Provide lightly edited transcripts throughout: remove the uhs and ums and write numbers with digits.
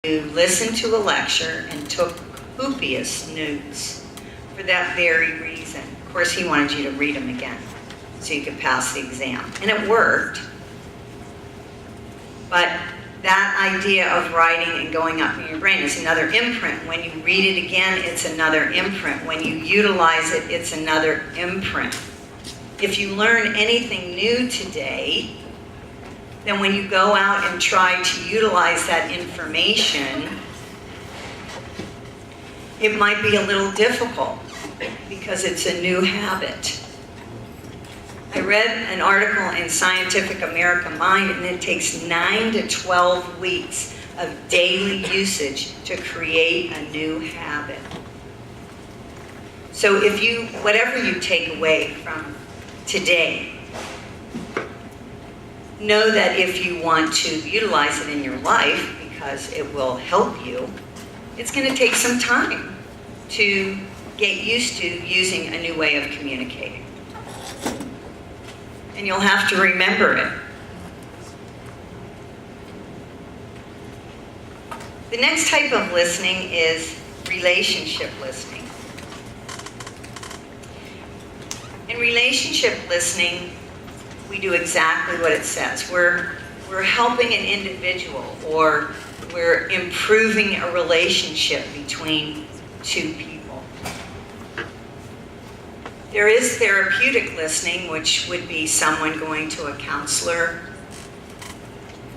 listened to a lecture and took copious notes for that very reason. Of course, he wanted you to read them again so you could pass the exam. And it worked. But that idea of writing and going up in your brain is another imprint. When you read it again, it's another imprint. When you utilize it, it's another imprint. If you learn anything new today, then when you go out and try to utilize that information, it might be a little difficult because it's a new habit. I read an article in Scientific American Mind, and it takes 9 to 12 weeks of daily usage to create a new habit. So if you, whatever you take away from today, know that if you want to utilize it in your life, because it will help you, it's going to take some time to get used to using a new way of communicating. And you'll have to remember it. The next type of listening is relationship listening. In relationship listening, we do exactly what it says. We're helping an individual, or we're improving a relationship between two people. There is therapeutic listening, which would be someone going to a counselor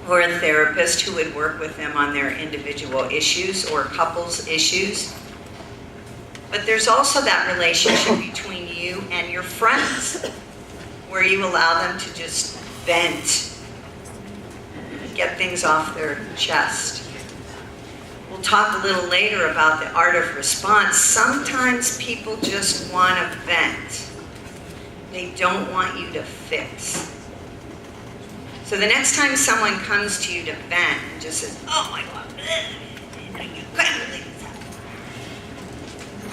or a therapist who would work with them on their individual issues or couples issues. But there's also that relationship between you and your friends, where you allow them to just vent, get things off their chest. We'll talk a little later about the art of response. Sometimes people just want to vent. They don't want you to fix. So the next time someone comes to you to vent and just says, oh my God, you couldn't believe that.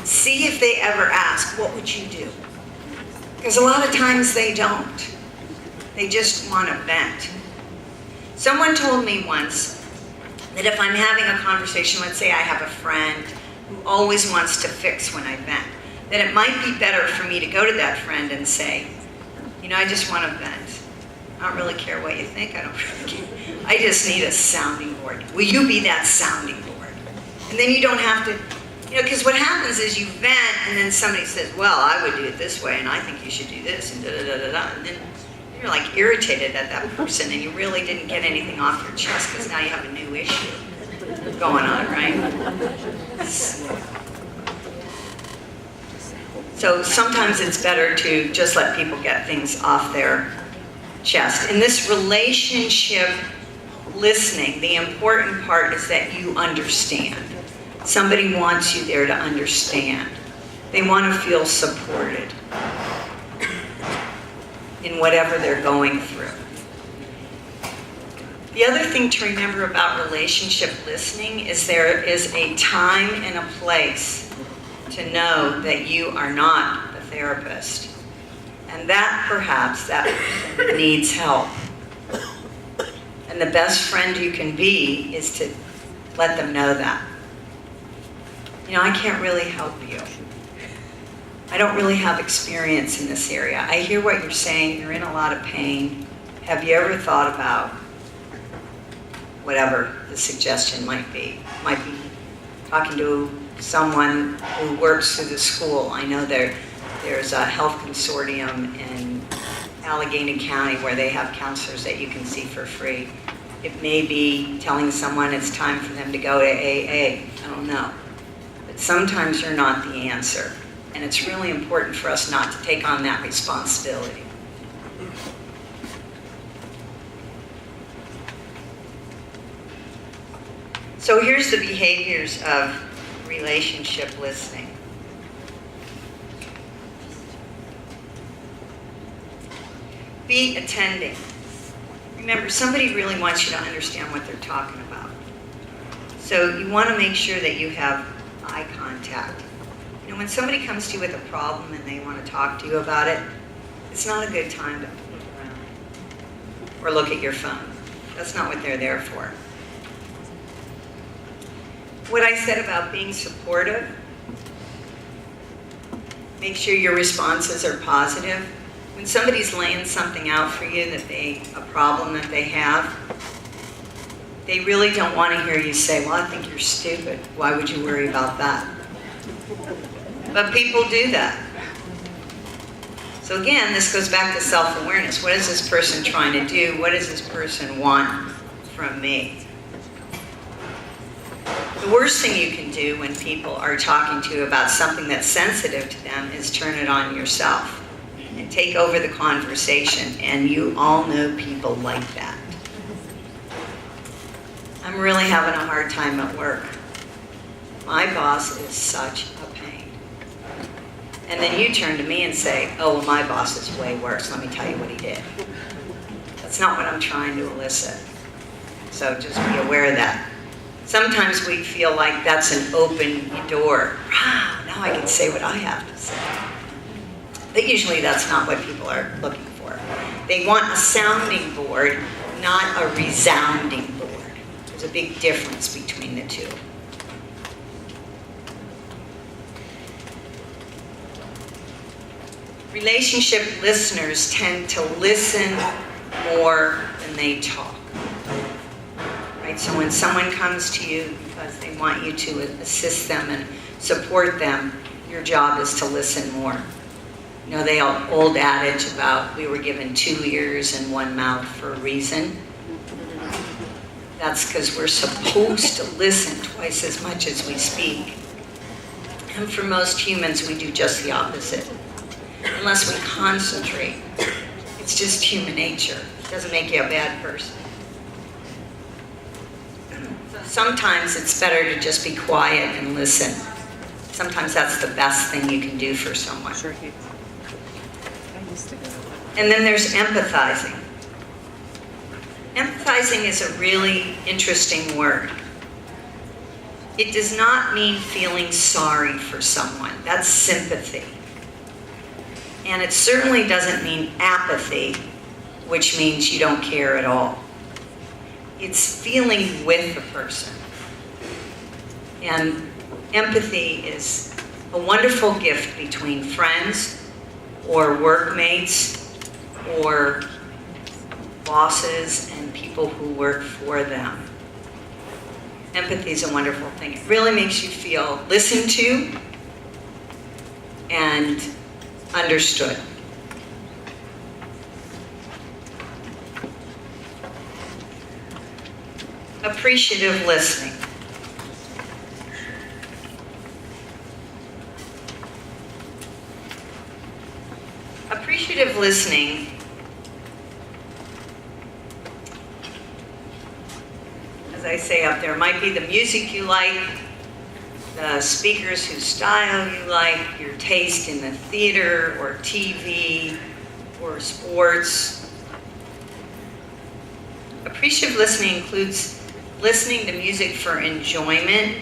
See if they ever ask, what would you do? Because a lot of times they don't. They just want to vent. Someone told me once that if I'm having a conversation, let's say I have a friend who always wants to fix when I vent, that it might be better for me to go to that friend and say, you know, I just want to vent. I don't really care what you think. I don't really care. I just need a sounding board. Will you be that sounding board? And then you don't have to, you know, because what happens is you vent and then somebody says, well, I would do it this way and I think you should do this and da-da-da-da-da. And then you're like irritated at that person and you really didn't get anything off your chest because now you have a new issue going on, right? So sometimes it's better to just let people get things off their chest. In this relationship listening, the important part is that you understand. Somebody wants you there to understand. They want to feel supported in whatever they're going through. The other thing to remember about relationship listening is there is a time and a place to know that you are not the therapist. And that perhaps that person needs help. And the best friend you can be is to let them know that. You know, I can't really help you. I don't really have experience in this area. I hear what you're saying. You're in a lot of pain. Have you ever thought about whatever the suggestion might be? Might be talking to someone who works through the school. I know there's a health consortium in Allegheny County where they have counselors that you can see for free. It may be telling someone it's time for them to go to AA. I don't know. But sometimes you're not the answer. And it's really important for us not to take on that responsibility. So here's the behaviors of relationship listening. Be attending. Remember, somebody really wants you to understand what they're talking about. So you want to make sure that you have eye contact. You know, when somebody comes to you with a problem and they want to talk to you about it, it's not a good time to look around or look at your phone. That's not what they're there for. what I said about being supportive, make sure your responses are positive. When somebody's laying something out for you a problem that they have, they really don't want to hear you say, well, I think you're stupid. Why would you worry about that? But people do that. So again, this goes back to self-awareness. What is this person trying to do? What does this person want from me? The worst thing you can do when people are talking to you about something that's sensitive to them is turn it on yourself and take over the conversation. And you all know people like that. I'm really having a hard time at work. My boss is such a pain. And then you turn to me and say, oh, well, my boss is way worse. Let me tell you what he did. That's not what I'm trying to elicit. So just be aware of that. Sometimes we feel like that's an open door. Now I can say what I have to say. But usually that's not what people are looking for. They want a sounding board, not a resounding board. There's a big difference between the two. Relationship listeners tend to listen more than they talk. Right? So when someone comes to you because they want you to assist them and support them, your job is to listen more. You know, the old adage about we were given 2 ears and 1 mouth for a reason. That's because we're supposed to listen twice as much as we speak. And for most humans, we do just the opposite. Unless we concentrate. It's just human nature. It doesn't make you a bad person. Sometimes it's better to just be quiet and listen. Sometimes that's the best thing you can do for someone. Sure. And then there's empathizing. Empathizing is a really interesting word. It does not mean feeling sorry for someone. That's sympathy. And it certainly doesn't mean apathy, which means you don't care at all. It's feeling with the person. And empathy is a wonderful gift between friends or workmates or bosses and people who work for them. Empathy is a wonderful thing. It really makes you feel listened to and understood. Appreciative listening. Appreciative listening as I say up there, might be the music you like, the speakers whose style you like, your taste in the theater or TV or sports. Appreciative listening includes listening to music for enjoyment,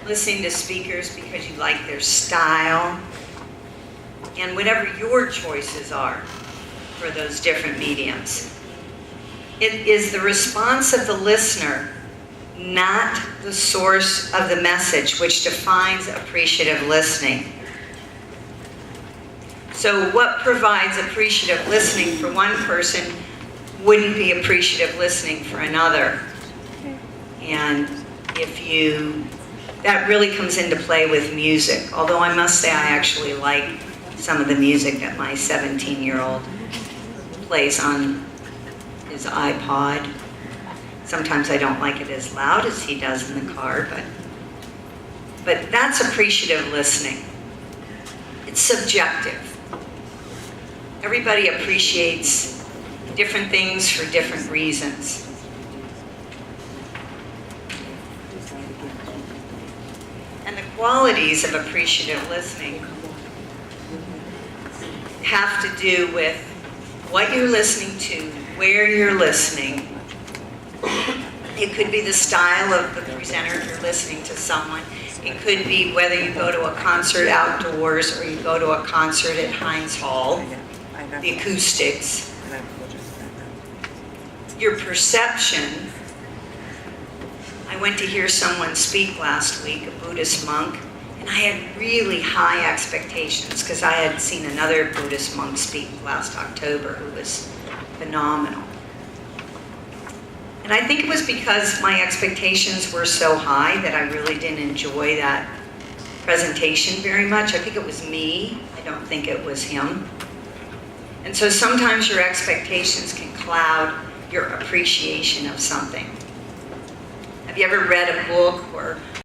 listening to speakers because you like their style, and whatever your choices are for those different mediums. It is the response of the listener, not the source of the message, which defines appreciative listening. So what provides appreciative listening for one person wouldn't be appreciative listening for another. And that really comes into play with music. Although I must say I actually like some of the music that my 17-year-old plays on his iPod. Sometimes I don't like it as loud as he does in the car, but that's appreciative listening. It's subjective. Everybody appreciates different things for different reasons. And the qualities of appreciative listening have to do with what you're listening to, where you're listening. It could be the style of the presenter if you're listening to someone. It could be whether you go to a concert outdoors or you go to a concert at Heinz Hall, the acoustics. Your perception. I I went to hear someone speak last week, a Buddhist monk, and I had really high expectations because I had seen another Buddhist monk speak last October who was phenomenal. And I think it was because my expectations were so high that I really didn't enjoy that presentation very much. I think it was me. I don't think it was him. And so sometimes your expectations can cloud your appreciation of something. Have you ever read a book or